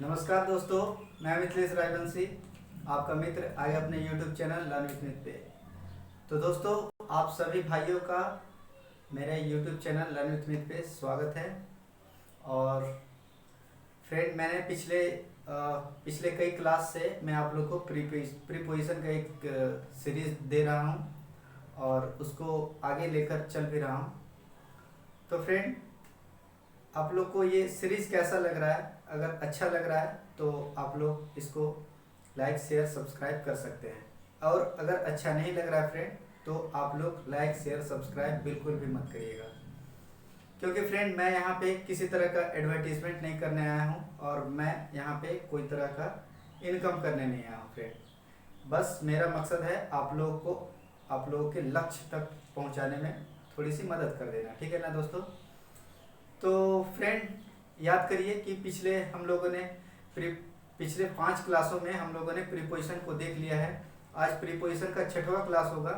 नमस्कार दोस्तों, मैं मिथिलेश रायवंशी, आपका मित्र आगे अपने YouTube channel learn with myth पे। तो दोस्तों, आप सभी भाइयों का मेरे YouTube channel learn with myth पे स्वागत है। और फ्रेंड, मैंने पिछले कई क्लास से मैं आप लोग को प्रीपोजिशन का एक सीरीज दे रहा हूँ और उसको आगे लेकर चल भी रहा हूँ। तो फ्रेंड, आप लोग को ये सीरीज़ कैसा लग रहा है? अगर अच्छा लग रहा है तो आप लोग इसको लाइक शेयर सब्सक्राइब कर सकते हैं, और अगर अच्छा नहीं लग रहा है फ्रेंड तो आप लोग लाइक शेयर सब्सक्राइब बिल्कुल भी मत करिएगा। क्योंकि फ्रेंड, मैं यहाँ पे किसी तरह का एडवर्टीजमेंट नहीं करने आया हूँ और मैं यहाँ पे कोई तरह का इनकम करने नहीं आया हूँ फ्रेंड। बस मेरा मकसद है आप लोगों के लक्ष्य तक पहुँचाने में थोड़ी सी मदद कर देना, ठीक है ना दोस्तों? तो फ्रेंड, याद करिए कि पिछले 5 क्लासों में हम लोगों ने प्रीपोजिशन को देख लिया है। आज प्रीपोजिशन का 6वां क्लास होगा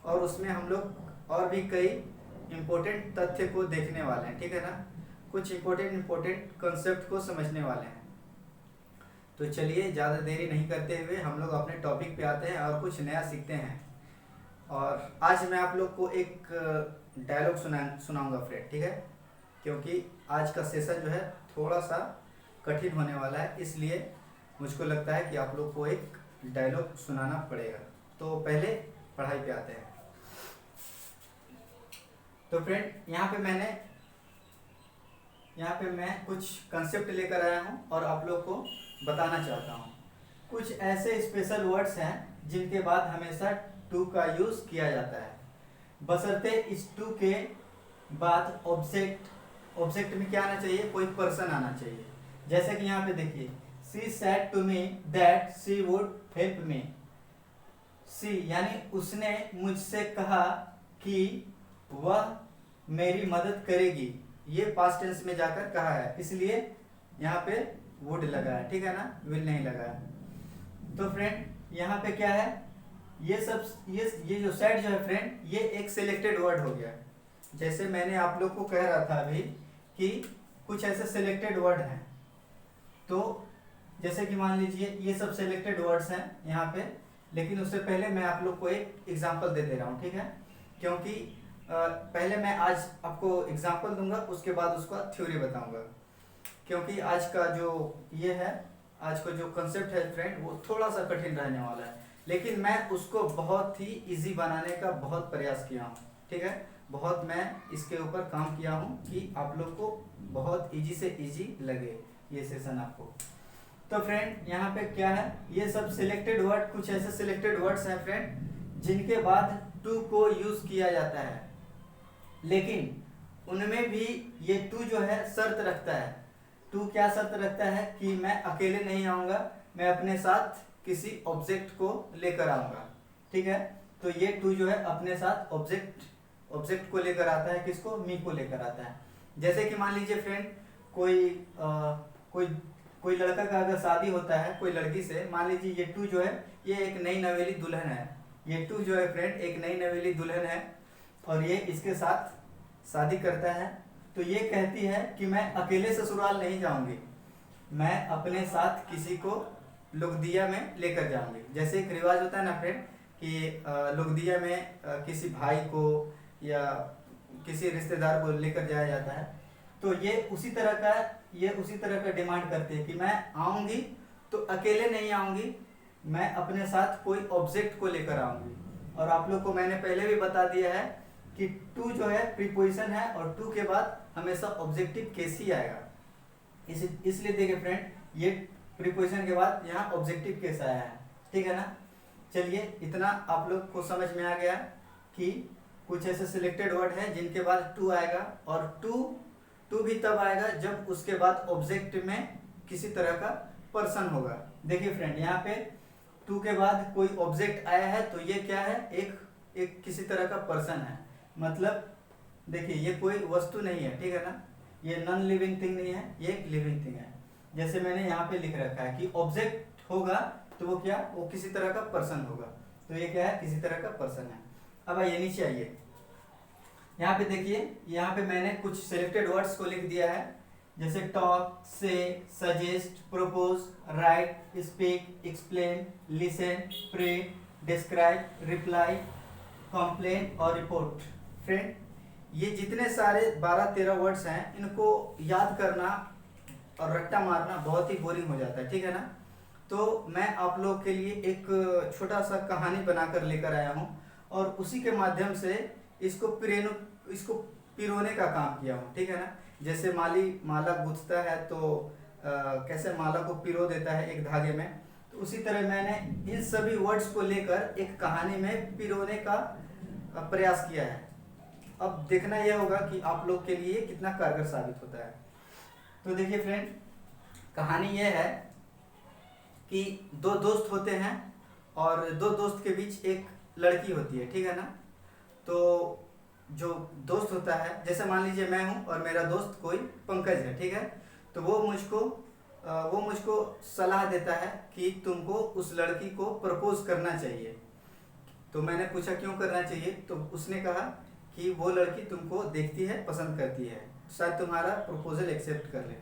और उसमें हम लोग और भी कई इम्पोर्टेंट तथ्य को देखने वाले हैं, ठीक है ना? कुछ इम्पोर्टेंट कंसेप्ट को समझने वाले हैं। तो चलिए, ज़्यादा देरी नहीं करते हुए हम लोग अपने टॉपिक पे आते हैं और कुछ नया सीखते हैं। और आज मैं आप लोग को एक डायलॉग सुनाऊंगा फ्रेंड, ठीक है? क्योंकि आज का सेशन जो है थोड़ा सा कठिन होने वाला है, इसलिए मुझको लगता है कि आप लोग को एक डायलॉग सुनाना पड़ेगा। तो पहले पढ़ाई पे आते हैं। तो फ्रेंड, यहाँ पे मैं कुछ कंसेप्ट लेकर आया हूँ और आप लोग को बताना चाहता हूँ। कुछ ऐसे स्पेशल वर्ड्स हैं जिनके बाद हमेशा टू का यूज़ किया जाता है, बशर्ते इस टू के बाद ऑब्जेक्ट में क्या आना चाहिए? कोई पर्सन आना चाहिए। जैसे कि यहाँ पे देखिए, she said to me that she would help me. She यानी उसने मुझसे कहा कि वह मेरी मदद करेगी। ये पास्ट टेंस में जाकर कहा है, इसलिए यहाँ पे वुड लगा है, ठीक है ना? विल नहीं लगा है। तो फ्रेंड, यहाँ पे क्या है? ये जो सेड जो है फ्रेंड, ये एक सिलेक्टेड वर्ड हो गया। जैसे मैंने आप लोग को कह रहा था अभी कि कुछ ऐसे सिलेक्टेड वर्ड हैं। तो जैसे कि मान लीजिए ये सब सिलेक्टेड वर्ड्स हैं यहाँ पे, लेकिन उससे पहले मैं आप लोग को एक एग्जांपल दे रहा हूँ, ठीक है? क्योंकि पहले मैं आज आपको एग्जांपल दूंगा, उसके बाद उसका थ्योरी बताऊंगा। क्योंकि आज का जो कंसेप्ट है फ्रेंड, वो थोड़ा सा कठिन रहने वाला है, लेकिन मैं उसको बहुत ही इजी बनाने का बहुत प्रयास किया हूँ, ठीक है? बहुत मैं इसके ऊपर काम किया हूँ कि आप लोग को बहुत इजी से इजी लगे ये सेशन आपको। तो फ्रेंड, यहाँ पे क्या है? ये सब सिलेक्टेड वर्ड, कुछ ऐसे सिलेक्टेड वर्ड्स हैं फ्रेंड जिनके बाद टू को यूज किया जाता है, लेकिन उनमें भी ये टू जो है शर्त रखता है। टू क्या शर्त रखता है? कि मैं अकेले नहीं आऊँगा, मैं अपने साथ किसी ऑब्जेक्ट को लेकर आऊँगा, ठीक है? तो ये टू जो है अपने साथ ऑब्जेक्ट को लेकर आता है। किसको? मी को लेकर आता है। जैसे कि मान लीजिए फ्रेंड, कोई लड़का का अगर शादी होता है कोई लड़की से, मान लीजिए ये टू जो है ये एक नई नवेली दुल्हन है। ये टू जो है फ्रेंड एक नई नवेली दुल्हन है और ये इसके साथ शादी करता है। तो ये कहती है कि मैं अकेले ससुराल नहीं जाऊंगी, मैं अपने साथ किसी को लुगदिया में लेकर जाऊंगी। जैसे एक रिवाज होता है ना फ्रेंड कि लुगदिया में किसी भाई को या किसी रिश्तेदार को लेकर जाया जाता है। तो ये उसी तरह का डिमांड करते हैं कि मैं आऊँगी तो अकेले नहीं आऊँगी, मैं अपने साथ कोई ऑब्जेक्ट को लेकर आऊँगी। और आप लोग को मैंने पहले भी बता दिया है कि टू जो है प्रीपोजिशन है और टू के बाद हमेशा ऑब्जेक्टिव केस ही आएगा। इसलिए देखिए फ्रेंड, ये प्रीपोजिशन के बाद यहाँ ऑब्जेक्टिव केस आया है, ठीक है ना? चलिए, इतना आप लोग को समझ में आ गया कि कुछ ऐसे सिलेक्टेड वर्ड है जिनके बाद टू आएगा, और टू भी तब आएगा जब उसके बाद ऑब्जेक्ट में किसी तरह का पर्सन होगा। देखिए फ्रेंड, यहाँ पे टू के बाद कोई ऑब्जेक्ट आया है तो ये क्या है? एक किसी तरह का पर्सन है। मतलब देखिए, ये कोई वस्तु नहीं है, ठीक है ना? ये नॉन लिविंग थिंग नहीं है, ये एक लिविंग थिंग है। जैसे मैंने यहाँ पे लिख रखा है कि ऑब्जेक्ट होगा तो वो किसी तरह का पर्सन होगा। तो ये क्या है? किसी तरह का पर्सन है। अब आइए नीचे आइए, यहाँ पे देखिए, यहाँ पे मैंने कुछ सिलेक्टेड वर्ड्स को लिख दिया है जैसे talk, say, suggest, propose, write, speak, explain, listen, pray, describe, reply, complain और रिपोर्ट। फ्रेंड, ये जितने सारे 12-13 वर्ड्स हैं, इनको याद करना और रट्टा मारना बहुत ही बोरिंग हो जाता है, ठीक है ना। तो मैं आप लोग के लिए एक छोटा सा कहानी बनाकर लेकर आया हूँ और उसी के माध्यम से इसको पिरोने का काम किया हूँ, ठीक है ना। जैसे माली माला गूंथता है तो कैसे माला को पिरो देता है एक धागे में, तो उसी तरह मैंने इन सभी वर्ड्स को लेकर एक कहानी में पिरोने का प्रयास किया है। अब देखना यह होगा कि आप लोग के लिए कितना कारगर साबित होता है। तो देखिए फ्रेंड, कहानी यह है कि दो दोस्त होते हैं और दो दोस्त के बीच एक लड़की होती है, ठीक है ना। तो जो दोस्त होता है, जैसे मान लीजिए मैं हूँ और मेरा दोस्त कोई पंकज है, ठीक है। तो वो मुझको सलाह देता है कि तुमको उस लड़की को प्रपोज करना चाहिए। तो मैंने पूछा क्यों करना चाहिए, तो उसने कहा कि वो लड़की तुमको देखती है, पसंद करती है, शायद तुम्हारा प्रपोजल एक्सेप्ट कर ले।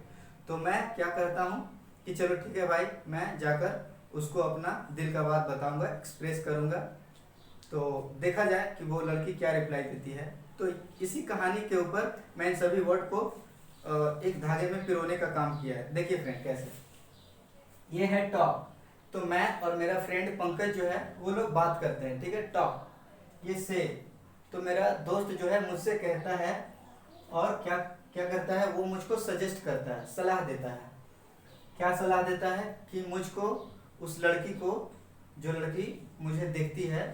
तो मैं क्या करता हूँ कि चलो ठीक है भाई, मैं जाकर उसको अपना दिल का बात बताऊंगा, एक्सप्रेस करूंगा, तो देखा जाए कि वो लड़की क्या रिप्लाई देती है। तो इसी कहानी के ऊपर मैं इन सभी वर्ड को एक धागे में पिरोने का काम किया है। देखिए फ्रेंड कैसे, ये है टॉक। तो मैं और मेरा फ्रेंड पंकज जो है वो लोग बात करते हैं, ठीक है, टॉक। ये से, तो मेरा दोस्त जो है मुझसे कहता है और क्या क्या करता है, वो मुझको सजेस्ट करता है, सलाह देता है। क्या सलाह देता है कि मुझको उस लड़की को, जो लड़की मुझे देखती है,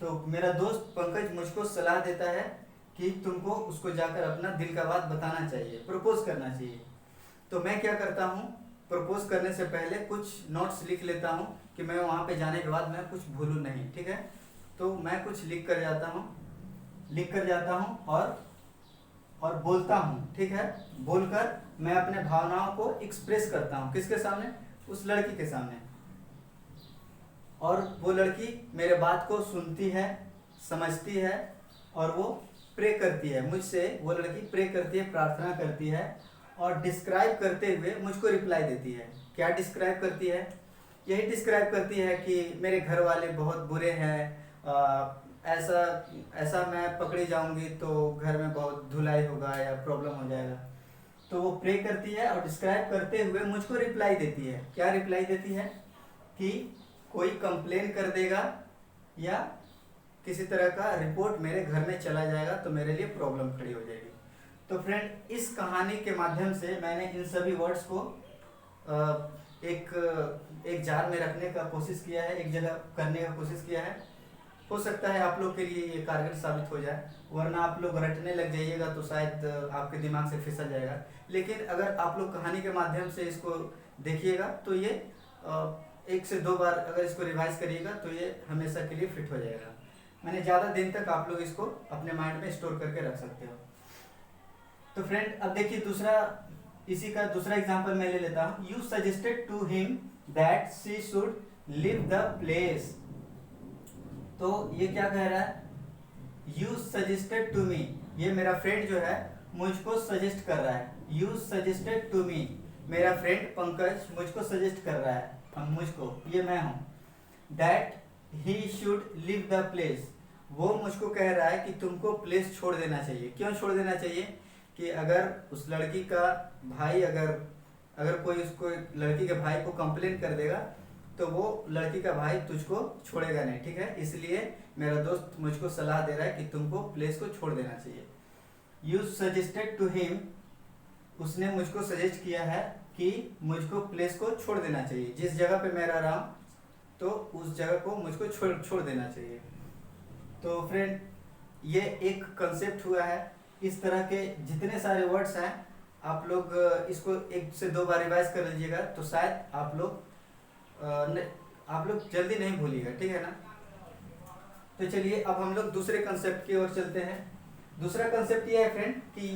तो मेरा दोस्त पंकज मुझको सलाह देता है कि तुमको उसको जाकर अपना दिल का बात बताना चाहिए, प्रपोज करना चाहिए। तो मैं क्या करता हूँ, प्रपोज करने से पहले कुछ नोट्स लिख लेता हूँ कि मैं वहाँ पे जाने के बाद मैं कुछ भूलूँ नहीं, ठीक है। तो मैं कुछ लिख कर जाता हूँ और बोलता हूँ, ठीक है। बोलकर मैं अपने भावनाओं को एक्सप्रेस करता हूँ, किसके सामने, उस लड़की के सामने। और वो लड़की मेरे बात को सुनती है, समझती है और वो प्रे करती है मुझसे। वो लड़की प्रे करती है, प्रार्थना करती है और डिस्क्राइब करते हुए मुझको रिप्लाई देती है। क्या डिस्क्राइब करती है, यही डिस्क्राइब करती है कि मेरे घर वाले बहुत बुरे हैं, ऐसा मैं पकड़ी जाऊंगी तो घर में बहुत धुलाई होगा या प्रॉब्लम हो जाएगा। तो वो प्रे करती है और डिस्क्राइब करते हुए मुझको रिप्लाई देती है। क्या रिप्लाई देती है कि कोई कंप्लेन कर देगा या किसी तरह का रिपोर्ट मेरे घर में चला जाएगा तो मेरे लिए प्रॉब्लम खड़ी हो जाएगी। तो फ्रेंड, इस कहानी के माध्यम से मैंने इन सभी वर्ड्स को एक जार में रखने का कोशिश किया है, एक जगह करने का कोशिश किया है। हो सकता है आप लोग के लिए ये कारगर साबित हो जाए, वरना आप लोग रटने लग जाइएगा तो शायद आपके दिमाग से फिसल जाएगा। लेकिन अगर आप लोग कहानी के माध्यम से इसको देखिएगा तो ये 1 से 2 बार अगर इसको रिवाइज करिएगा तो ये हमेशा के लिए फिट हो जाएगा। मैंने ज़्यादा दिन तक आप लोग इसको अपने माइंड में स्टोर करके रख सकते हो। तो फ्रेंड, अब देखिए इसी का दूसरा एग्जांपल मैं ले लेता हूँ। You suggested to him that she should leave the place. तो ये क्या कह रहा है, यू सजेस्टेड टू मी, ये मेरा फ्रेंड जो है मुझको सजेस्ट कर रहा है। यू सजेस्टेड टू मी, मेरा फ्रेंड पंकज मुझको सजेस्ट कर रहा है, मुझको, ये मैं हूँ। That he should leave the place, वो मुझको कह रहा है कि तुमको प्लेस छोड़ देना चाहिए। क्यों छोड़ देना चाहिए, कि अगर उस लड़की का भाई अगर कोई उसको लड़की के भाई को कंप्लेन कर देगा तो वो लड़की का भाई तुझको छोड़ेगा नहीं, ठीक है। इसलिए मेरा दोस्त मुझको सलाह दे रहा है कि तुमको प्लेस को छोड़ देना चाहिए। यू सजेस्टेड टू हिम, उसने मुझको सजेस्ट किया है कि मुझको प्लेस को छोड़ देना चाहिए। जिस जगह पे मैं रह रहा हूँ तो उस जगह को मुझको छोड़ देना चाहिए। तो फ्रेंड, ये एक कंसेप्ट हुआ है। इस तरह के जितने सारे वर्ड्स हैं आप लोग इसको 1 से 2 बार रिवाइज कर लीजिएगा तो शायद आप लोग जल्दी नहीं भूलिएगा, ठीक है ना। तो चलिए अब हम लोग दूसरे कंसेप्ट की ओर चलते हैं। दूसरा कंसेप्ट ये है फ्रेंड कि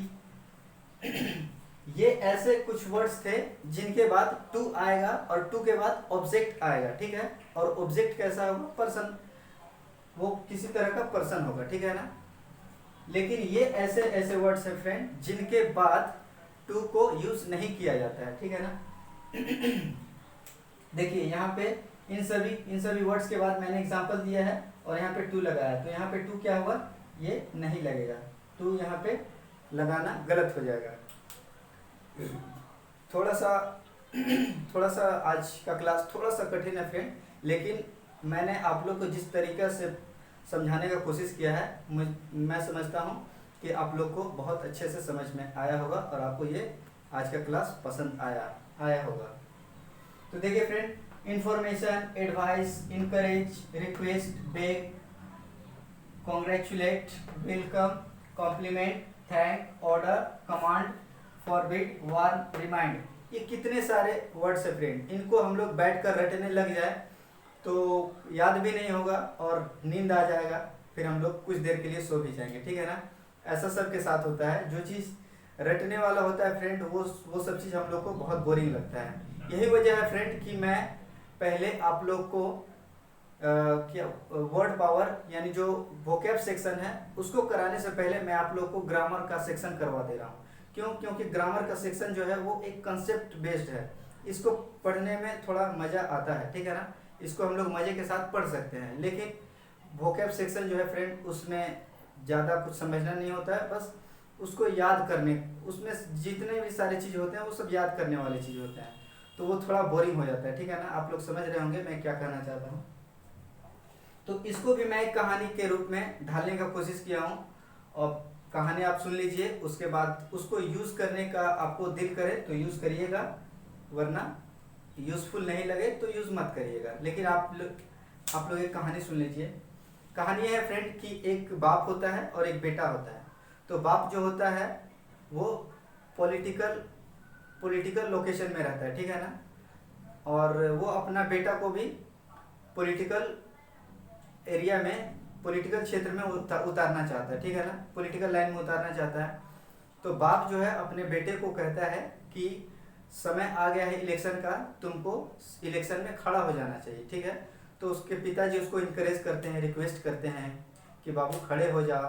ये ऐसे कुछ वर्ड्स थे जिनके बाद टू आएगा और टू के बाद ऑब्जेक्ट आएगा, ठीक है। और ऑब्जेक्ट कैसा होगा, पर्सन, वो किसी तरह का पर्सन होगा, ठीक है ना। लेकिन ये ऐसे वर्ड्स हैं फ्रेंड जिनके बाद टू को यूज नहीं किया जाता है, ठीक है ना। देखिए यहाँ पे इन सभी वर्ड्स के बाद मैंने एग्जांपल दिया है और यहाँ पे टू लगाया, तो यहाँ पे टू क्या हुआ, ये नहीं लगेगा, टू यहाँ पे लगाना गलत हो जाएगा। थोड़ा सा आज का क्लास थोड़ा सा कठिन है फ्रेंड, लेकिन मैंने आप लोग को जिस तरीक़े से समझाने का कोशिश किया है, मैं समझता हूँ कि आप लोग को बहुत अच्छे से समझ में आया होगा और आपको ये आज का क्लास पसंद आया होगा। तो देखिए friend, information, advice, encourage, request, beg, congratulate, welcome, compliment, thank, order, command, forbid, warn, remind, ये कितने सारे वर्ड्स है फ्रेंड। इनको हम लोग बैठ कर रटने लग जाए तो याद भी नहीं होगा और नींद आ जाएगा, फिर हम लोग कुछ देर के लिए सो भी जाएंगे, ठीक है ना। ऐसा सबके साथ होता है, जो चीज़ रटने वाला होता है फ्रेंड वो सब चीज़ हम लोग को बहुत बोरिंग लगता है। यही वजह है फ्रेंड कि मैं पहले आप लोग को क्या वर्ड पावर यानी जो वोकैब सेक्शन है उसको कराने से पहले मैं आप लोग को ग्रामर का सेक्शन करवा दे रहा हूँ। क्यों? क्योंकि ग्रामर का सेक्शन जो है वो एक कंसेप्ट बेस्ड है, इसको पढ़ने में थोड़ा मज़ा आता है, ठीक है ना। इसको हम लोग मज़े के साथ पढ़ सकते हैं, लेकिन वोकैब सेक्शन जो है फ्रेंड उसमें ज़्यादा कुछ समझना नहीं होता है, बस उसको याद करने, उसमें जितने भी सारे चीज़ होते हैं वो सब याद करने वाले चीज़ होते हैं, तो वो थोड़ा बोरिंग हो जाता है, ठीक है ना। आप लोग समझ रहे होंगे मैं क्या कहना चाहता हूँ। तो इसको भी मैं एक कहानी के रूप में ढालने का कोशिश किया हूँ, और कहानी आप सुन लीजिए, उसके बाद उसको यूज़ करने का आपको दिल करे तो यूज़ करिएगा, वरना यूज़फुल नहीं लगे तो यूज़ मत करिएगा। लेकिन आप लोग एक कहानी सुन लीजिए। कहानी है फ्रेंड कि एक बाप होता है और एक बेटा होता है। तो बाप जो होता है वो पॉलिटिकल लोकेशन में रहता है, ठीक है ना, और वो अपना बेटा को भी पॉलिटिकल एरिया में, पॉलिटिकल क्षेत्र में उतारना चाहता है, ठीक है ना, पॉलिटिकल लाइन में उतारना चाहता है। तो बाप जो है अपने बेटे को कहता है कि समय आ गया है इलेक्शन का, तुमको इलेक्शन में खड़ा हो जाना चाहिए, ठीक है। तो उसके पिताजी उसको इनकरेज करते हैं, रिक्वेस्ट करते हैं कि बाबू खड़े हो जाओ,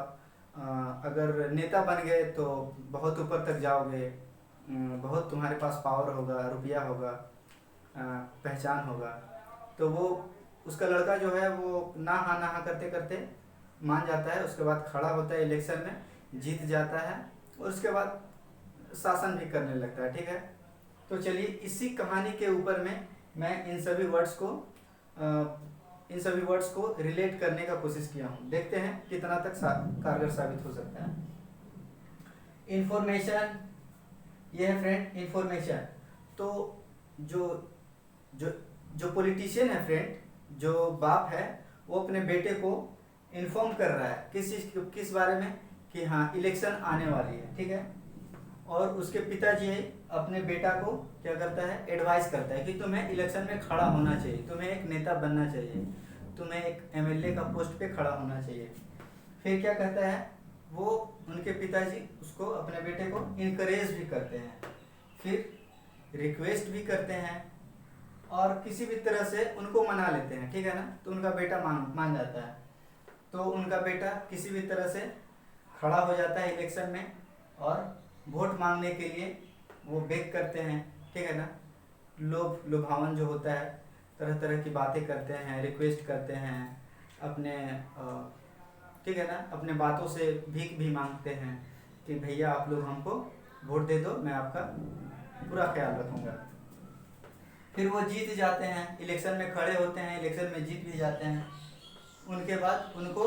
अगर नेता बन गए तो बहुत ऊपर तक जाओगे, बहुत तुम्हारे पास पावर होगा, रुपया होगा, पहचान होगा। तो वो उसका लड़का जो है वो ना हाँ करते करते मान जाता है। उसके बाद खड़ा होता है इलेक्शन में, जीत जाता है और उसके बाद शासन भी करने लगता है, ठीक है। तो चलिए इसी कहानी के ऊपर में मैं इन सभी वर्ड्स को रिलेट करने का कोशिश किया हूँ। देखते हैं कितना तक कारगर साबित हो सकता है। इंफॉर्मेशन, ये है फ्रेंड इंफॉर्मेशन। तो जो पॉलिटिशियन है फ्रेंड, जो बाप है, वो अपने बेटे को इन्फॉर्म कर रहा है किस बारे में, कि हाँ इलेक्शन आने वाली है, ठीक है। और उसके पिताजी अपने बेटा को क्या करता है, एडवाइस करता है कि तुम्हें इलेक्शन में खड़ा होना चाहिए, तुम्हें एक नेता बनना चाहिए, तुम्हें एक एमएलए का पोस्ट पे खड़ा होना चाहिए। फिर क्या कहता है वो, उनके पिताजी उसको, अपने बेटे को इनकरेज भी करते हैं, फिर रिक्वेस्ट भी करते हैं और किसी भी तरह से उनको मना लेते हैं, ठीक है ना। तो उनका बेटा मान जाता है। तो उनका बेटा किसी भी तरह से खड़ा हो जाता है इलेक्शन में और वोट मांगने के लिए वो बेग करते हैं, ठीक है ना। लुभावन जो होता है, तरह तरह की बातें करते हैं, रिक्वेस्ट करते हैं, अपने ठीक है ना, अपने बातों से भीख भी मांगते हैं कि भैया आप लोग हमको वोट दे दो, मैं आपका पूरा ख्याल रखूँगा। फिर वो जीत जाते हैं, इलेक्शन में खड़े होते हैं, इलेक्शन में जीत भी जाते हैं। उनके बाद उनको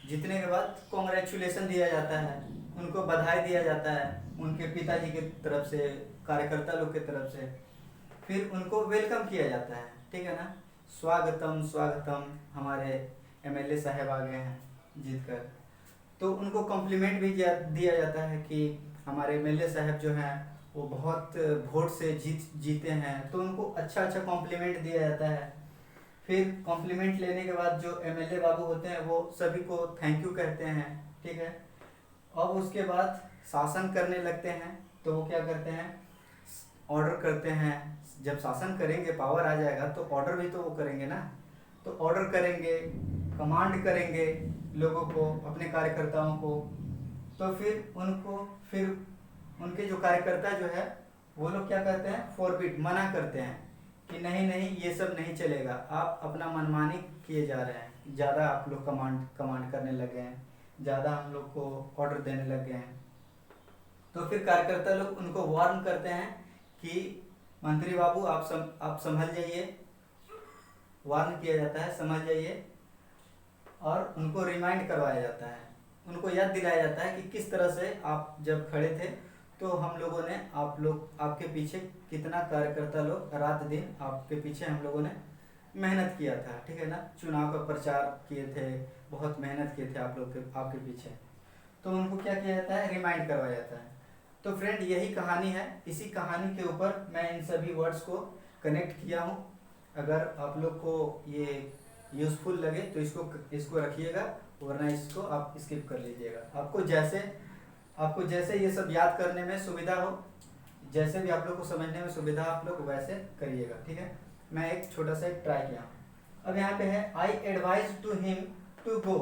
जीतने के बाद कॉन्ग्रेचुलेसन दिया जाता है, उनको बधाई दिया जाता है उनके पिताजी की तरफ से, कार्यकर्ता लोग की तरफ से। फिर उनको वेलकम किया जाता है, ठीक है ना, स्वागतम स्वागतम, हमारे एमएलए साहब आ गए हैं जीत कर। तो उनको कॉम्प्लीमेंट भी दिया जाता है कि हमारे एमएलए साहब जो हैं वो बहुत वोट से जीते हैं, तो उनको अच्छा कॉम्प्लीमेंट दिया जाता है। फिर कॉम्प्लीमेंट लेने के बाद जो एमएलए बाबू होते हैं वो सभी को थैंक यू कहते हैं, ठीक है। और उसके बाद शासन करने लगते हैं। तो वो क्या करते हैं, ऑर्डर करते हैं। जब शासन करेंगे, पावर आ जाएगा, तो ऑर्डर भी तो वो करेंगे ना। तो ऑर्डर करेंगे, कमांड करेंगे लोगों को, अपने कार्यकर्ताओं को। तो फिर उनके जो कार्यकर्ता जो है वो लोग क्या करते हैं, फॉरबिड, मना करते हैं कि नहीं नहीं ये सब नहीं चलेगा, आप अपना मनमानी किए जा रहे हैं, ज़्यादा आप लोग कमांड कमांड करने लगे हैं, ज़्यादा हम लोग को ऑर्डर देने लगे हैं। तो फिर कार्यकर्ता लोग उनको वार्न करते हैं कि मंत्री बाबू आप संभल जाइए, वार्न किया जाता है, समझ जाइए, और उनको रिमाइंड करवाया जाता है, उनको याद दिलाया जाता है कि किस तरह से आप जब खड़े थे तो हम लोगों ने आपके पीछे कितना कार्यकर्ता लोग रात दिन आपके पीछे हम लोगों ने मेहनत किया था, ठीक है ना, चुनाव का प्रचार किए थे, बहुत मेहनत किए थे आप लोग के आपके पीछे। तो उनको क्या किया जाता है, रिमाइंड करवाया जाता है। तो फ्रेंड यही कहानी है, इसी कहानी के ऊपर मैं इन सभी वर्ड्स को कनेक्ट किया हूँ। अगर आप लोग को ये यूज़फुल लगे तो इसको रखिएगा, वरना इसको आप स्किप कर लीजिएगा। आपको जैसे ये सब याद करने में सुविधा हो, जैसे भी आप लोग को समझने में सुविधा, आप लोग वैसे करिएगा, ठीक है। मैं एक छोटा सा एक ट्राई किया। अब यहाँ पे है I advise to him to go.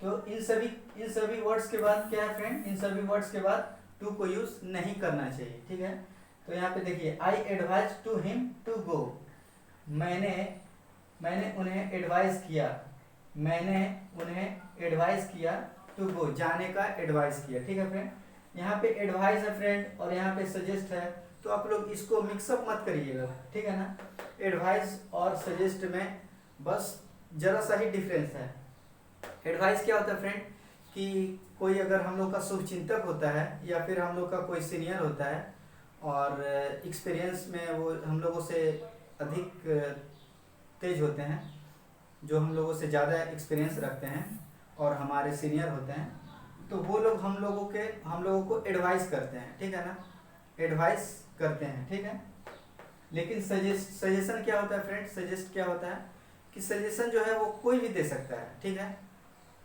तो इन सभी वर्ड्स के बाद क्या है फ्रेंड, इन सभी वर्ड्स के बाद टू को यूज नहीं करना चाहिए, ठीक है। तो यहाँ पे देखिए I advise to him to go, मैंने उन्हें एडवाइस किया टू गो, जाने का एडवाइस किया, ठीक है फ्रेंड। यहाँ पे एडवाइस है फ्रेंड और यहाँ पे सजेस्ट है, तो आप लोग इसको मिक्सअप मत करिएगा, ठीक है ना। एडवाइस और सजेस्ट में बस जरा सा ही डिफरेंस है। एडवाइस क्या होता है फ्रेंड, कि कोई अगर हम लोग का शुभचिंतक होता है या फिर हम लोग का कोई सीनियर होता है और एक्सपीरियंस में वो हम लोगों से अधिक तेज होते हैं, जो हम लोगों से ज़्यादा एक्सपीरियंस रखते हैं और हमारे सीनियर होते हैं, तो वो लोग हम लोगों को एडवाइस करते हैं, ठीक है ना, एडवाइस करते हैं, ठीक है। लेकिन सजेशन क्या होता है फ्रेंड, सजेस्ट क्या होता है कि सजेशन जो है वो कोई भी दे सकता है, ठीक है,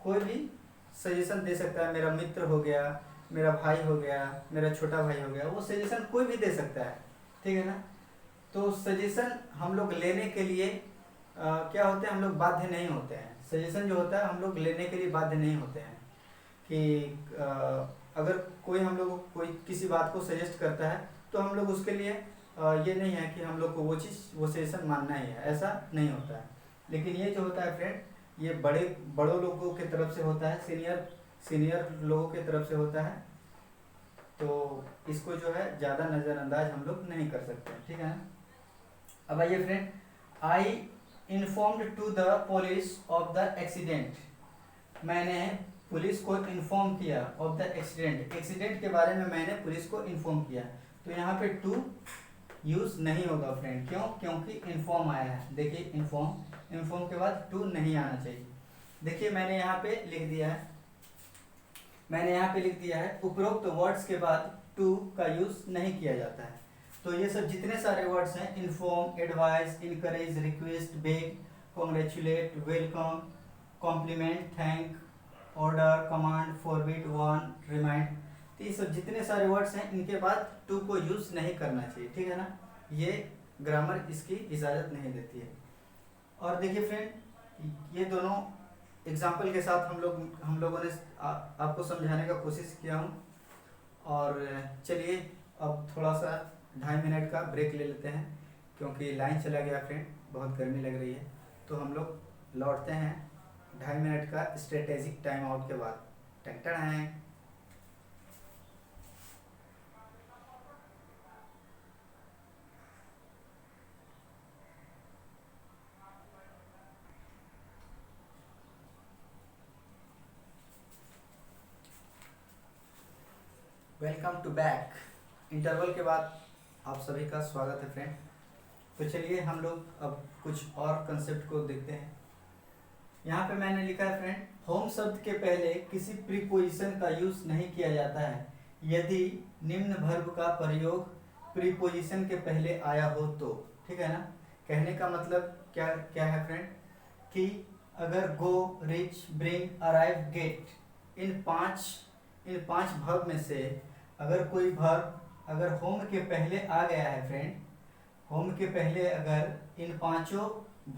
कोई भी सजेशन दे सकता है। मेरा मित्र हो गया, मेरा भाई हो गया, मेरा छोटा भाई हो गया, वो सजेशन कोई भी दे सकता है, ठीक है ना। तो सजेशन हम लोग लेने के लिए क्या होते हैं, हम लोग बाध्य नहीं होते हैं। सजेशन जो होता है हम लोग लेने के लिए बाध्य नहीं होते हैं कि अगर कोई हम लोग कोई किसी बात को सजेस्ट करता है तो हम लोग उसके लिए ये नहीं है कि हम लोग को वो सजेशन मानना ही है, ऐसा नहीं होता है। लेकिन ये जो होता है फ्रेंड, ये बड़ों लोगों की तरफ से होता है, सीनियर लोगों की तरफ से होता है, तो इसको जो है ज़्यादा नज़रअंदाज हम लोग नहीं कर सकते, ठीक है ना। अब आइए friend, I informed to the police of the accident, मैंने पुलिस को इन्फॉर्म किया ऑफ द एक्सीडेंट के बारे में मैंने पुलिस को इन्फॉर्म किया। तो यहाँ पे टू यूज नहीं होगा फ्रेंड, क्यों, क्योंकि इन्फॉर्म आया है। देखिए इन्फॉर्म के बाद टू नहीं आना चाहिए। देखिए मैंने यहाँ पे लिख दिया है उपरोक्त वर्ड्स के बाद टू का यूज नहीं किया जाता है। तो ये सब जितने सारे वर्ड्स हैं, inform, advice, encourage, request, beg, congratulate, welcome, compliment, thank, order, command, forbid, warn, remind, तो ये सब जितने सारे वर्ड्स हैं इनके बाद टू को यूज नहीं करना चाहिए, ठीक है ना। ये ग्रामर इसकी इजाज़त नहीं देती है। और देखिए फ्रेंड, ये दोनों एग्जाम्पल के साथ हम लोगों ने आपको समझाने का कोशिश किया हूँ। और चलिए अब थोड़ा सा 2.5 मिनट का ब्रेक ले लेते हैं, क्योंकि लाइन चला गया फ्रेंड, बहुत गर्मी लग रही है। तो हम लोग लौटते हैं 2.5 मिनट का स्ट्रेटेजिक टाइम आउट के बाद। टन है। Welcome to back. इंटरवल के बाद आप सभी का स्वागत है फ्रेंड। तो चलिए हम लोग अब कुछ और कंसेप्ट को देखते हैं। यहाँ पे मैंने लिखा है फ्रेंड, होम शब्द के पहले किसी प्रीपोजिशन का यूज नहीं किया जाता है यदि निम्न वर्ब का प्रयोग प्रीपोजिशन के पहले आया हो तो, ठीक है ना। कहने का मतलब क्या क्या है फ्रेंड, कि अगर गो, रिच, ब्रिंग, अराइव, गेट, इन पांच वर्ब में से अगर कोई वर्ब अगर होम के पहले आ गया है फ्रेंड, होम के पहले अगर इन पांचों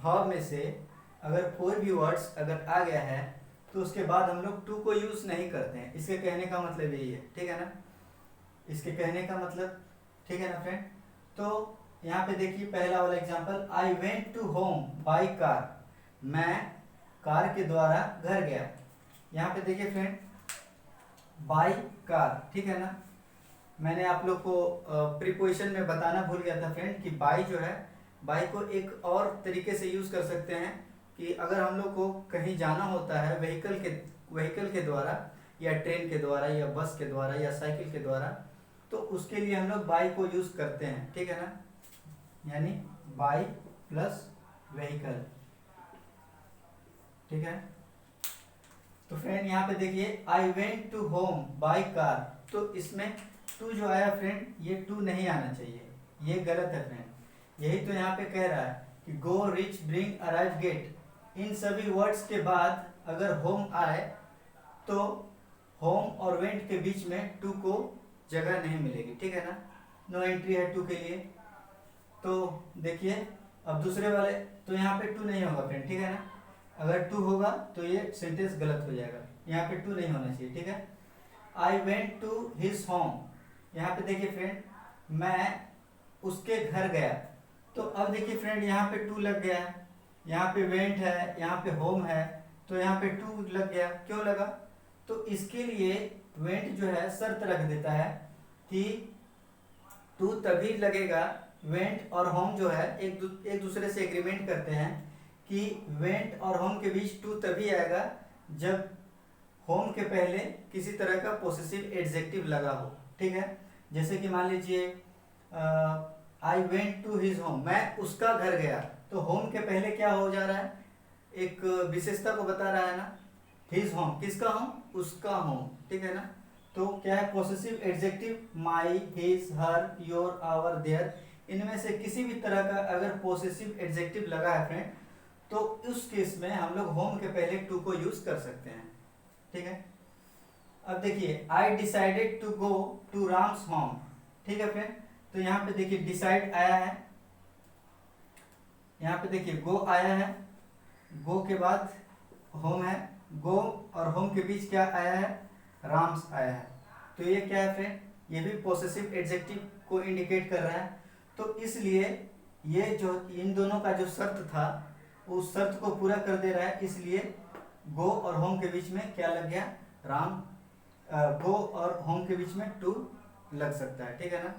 वर्ब में से अगर कोई भी वर्ड्स अगर आ गया है तो उसके बाद हम लोग टू को यूज नहीं करते हैं। इसके कहने का मतलब यही है, ठीक है ना। इसके कहने का मतलब, ठीक है ना फ्रेंड। तो यहाँ पे देखिए पहला वाला example, I went to home by car, मैं कार के द्वारा घर गया। यहाँ पे देखिए फ्रेंड, बाय कार, ठीक है ना। मैंने आप लोग को प्रीपोजिशन में बताना भूल गया था फ्रेंड कि बाय जो है, बाय को एक और तरीके से यूज कर सकते हैं कि अगर हम लोग को कहीं जाना होता है व्हीकल के द्वारा, या ट्रेन के द्वारा, या बस के द्वारा, या साइकिल के द्वारा, तो उसके लिए हम लोग बाय को यूज करते हैं, ठीक है ना। यानी बाय प्लस व्हीकल, ठीक है। तो फ्रेंड यहाँ पे देखिए I went to home by car, तो इसमें टू जो आया फ्रेंड, ये टू नहीं आना चाहिए, ये गलत है फ्रेंड। यही तो यहाँ पे कह रहा है कि गो, रिच, ब्रिंग, अराइव, गेट, इन सभी वर्ड्स के बाद अगर होम आए तो होम और वेंट के बीच में टू को जगह नहीं मिलेगी, ठीक है ना। नो एंट्री है टू के लिए। तो देखिए अब दूसरे वाले, तो यहाँ पे टू नहीं होगा फ्रेंड, ठीक है ना। अगर टू होगा तो ये सेंटेंस गलत हो जाएगा, यहाँ पे टू नहीं होना चाहिए, ठीक है। I went to his home, यहाँ पे देखिए फ्रेंड, मैं उसके घर गया। तो अब देखिए फ्रेंड यहाँ पे टू लग गया है, यहाँ पे वेंट है, यहाँ पे होम है, तो यहाँ पे टू लग गया। क्यों लगा? तो इसके लिए वेंट जो है शर्त रख देता है कि टू तभी लगेगा, वेंट और होम जो है एक दूसरे से एग्रीमेंट करते हैं कि वेंट और होम के बीच टू तभी आएगा जब होम के पहले किसी तरह का पोसेसिव एडजेक्टिव लगा हो, ठीक है। जैसे कि मान लीजिए I went to his home, मैं उसका घर गया, तो होम के पहले क्या हो जा रहा है, एक विशेषता को बता रहा है ना। हिज होम, किसका होम? उसका होम, ठीक है ना। तो क्या है, possessive adjective my, his, her, your, our, their, इनमें से किसी भी तरह का अगर पोसेसिव एडजेक्टिव लगा है फ्रेंड, तो उस केस में हम लोग होम के पहले टू को यूज कर सकते हैं, ठीक है। अब देखिए I decided to go to Ram's home, ठीक है फ्रेंड। तो यहाँ पे देखिए डिसाइड आया है, यहाँ पे देखिए गो आया है, गो के बाद होम है, गो और होम के बीच क्या आया है, राम्स आया है। तो ये क्या है फ्रेंड, ये भी पोसेसिव एडजेक्टिव को इंडिकेट कर रहा है। तो इसलिए ये जो इन दोनों का जो शर्त था उस शर्त को पूरा कर दे रहा है, इसलिए गो और होम के बीच में क्या लग गया, राम, गो और होम के बीच में टू लग सकता है, ठीक है ना।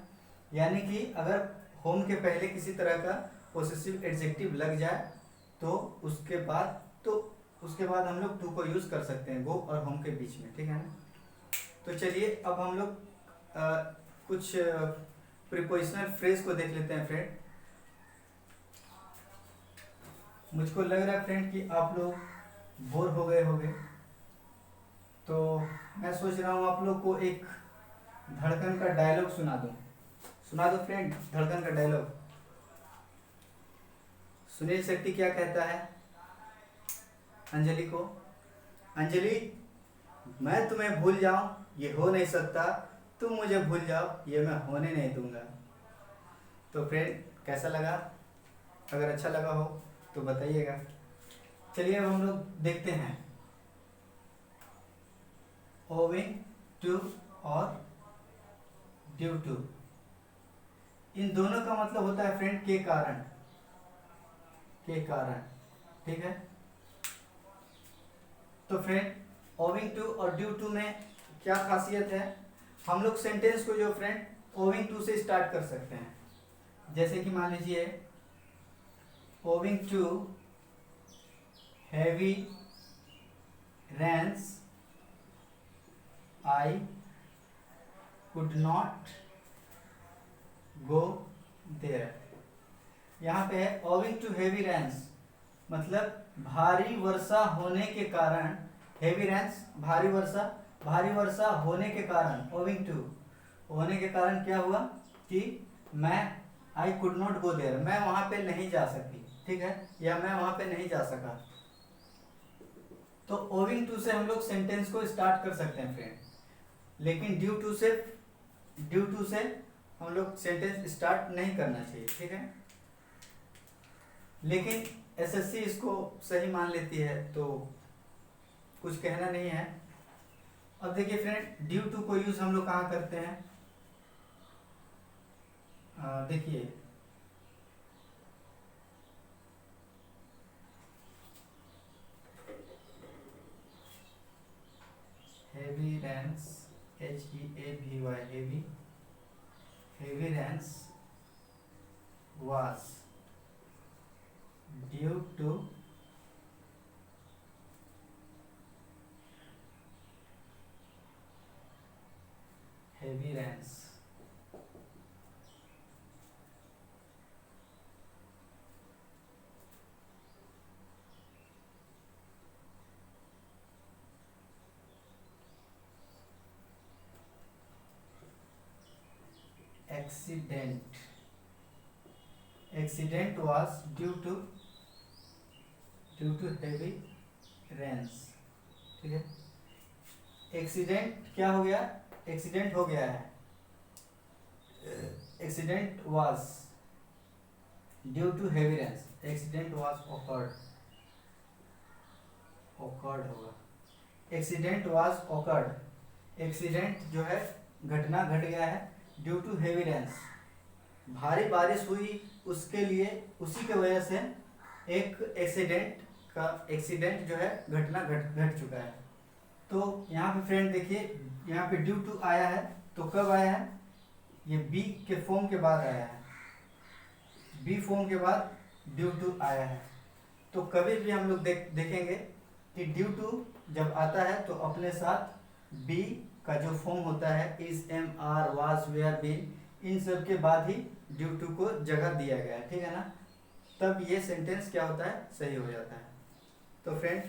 यानी कि अगर होम के पहले किसी तरह का पोसेसिव एडजेक्टिव लग जाए तो उसके बाद हम लोग टू को यूज कर सकते हैं गो और होम के बीच में, ठीक है ना। तो चलिए अब हम लोग कुछ प्रीपोजिशनल फ्रेज को देख लेते हैं फ्रेंड। मुझको लग रहा है फ्रेंड कि आप लोग बोर हो गए होंगे, तो मैं सोच रहा हूँ आप लोग को एक धड़कन का डायलॉग सुना दो फ्रेंड, धड़कन का डायलॉग। सुनील शेट्टी क्या कहता है अंजलि को, अंजलि मैं तुम्हें भूल जाऊं ये हो नहीं सकता, तुम मुझे भूल जाओ ये मैं होने नहीं दूंगा। तो फ्रेंड कैसा लगा? अगर अच्छा लगा हो तो बताइएगा। चलिए अब हम लोग देखते हैं ओविंग टू और ड्यू टू, इन दोनों का मतलब होता है फ्रेंड के कारण, ठीक है। तो फ्रेंड ओविंग टू और ड्यू टू में क्या खासियत है, हम लोग सेंटेंस को जो फ्रेंड ओविंग टू से स्टार्ट कर सकते हैं। जैसे कि मान लीजिए owing to heavy rains I could not go there. यहाँ पे है ओविंग टू हैवी रेन्स, मतलब भारी वर्षा होने के कारण, हैवी रेन्स भारी वर्षा होने के कारण, ओविंग टू होने के कारण क्या हुआ कि मैं I could not go there, मैं वहां पे नहीं जा सकी, ठीक है, या मैं वहां पे नहीं जा सका। तो ओविंग टू से हम लोग सेंटेंस को स्टार्ट कर सकते हैं फ्रेंड, लेकिन ड्यू टू से हम लोग सेंटेंस स्टार्ट नहीं करना चाहिए, ठीक है। लेकिन एसएससी इसको सही मान लेती है तो कुछ कहना नहीं है। अब देखिए फ्रेंड ड्यू टू को यूज हम लोग कहाँ करते हैं, देखिए heavy Reigns, HEAVY, heavy rains was due to heavy rains. Accident was due to heavy rains. ठीक है, एक्सीडेंट क्या हो गया, एक्सीडेंट हो गया है, accident was due to heavy rains, accident was occurred होगा, एक्सीडेंट वाज ओकर्ड, एक्सीडेंट जो है घटना घट गया है, ड्यू टू हेवी रेन्स, भारी बारिश हुई उसके लिए, उसी के वजह से एक एक्सीडेंट जो है घटना घट चुका है। तो यहाँ पे फ्रेंड देखिए, यहाँ पे ड्यू टू आया है, तो कब आया है, ये बी के फॉर्म के बाद आया है, बी फॉर्म के बाद ड्यू टू आया है। तो कभी भी हम लोग देखेंगे कि ड्यू टू जब आता है तो अपने साथ बी का जो फॉर्म होता है, is, am, are, was, were, been, इन सब के बाद ही ड्यू टू को जगह दिया गया है, ठीक है ना, तब ये सेंटेंस क्या होता है, सही हो जाता है। तो फ्रेंड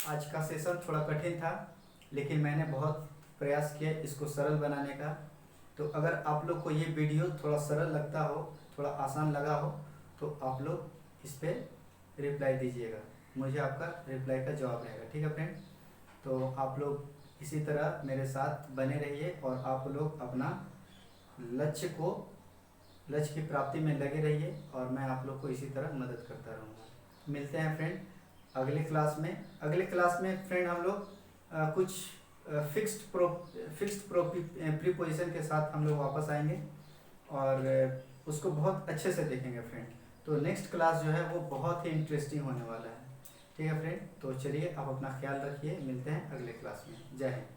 आज का सेशन थोड़ा कठिन था, लेकिन मैंने बहुत प्रयास किया इसको सरल बनाने का। तो अगर आप लोग को ये वीडियो थोड़ा सरल लगता हो, थोड़ा आसान लगा हो, तो आप लोग इस पर रिप्लाई दीजिएगा, मुझे आपका रिप्लाई का जवाब रहेगा, ठीक है फ्रेंड। तो आप लोग इसी तरह मेरे साथ बने रहिए और आप लोग अपना लक्ष्य की प्राप्ति में लगे रहिए, और मैं आप लोग को इसी तरह मदद करता रहूँगा। मिलते हैं फ्रेंड अगले क्लास में फ्रेंड हम लोग कुछ फिक्स्ड प्रीपोजिशन के साथ हम लोग वापस आएंगे और उसको बहुत अच्छे से देखेंगे फ्रेंड। तो नेक्स्ट क्लास जो है वो बहुत ही इंटरेस्टिंग होने वाला है, ठीक है फ्रेंड। तो चलिए आप अपना ख्याल रखिए, मिलते हैं अगले क्लास में। जय हिंद।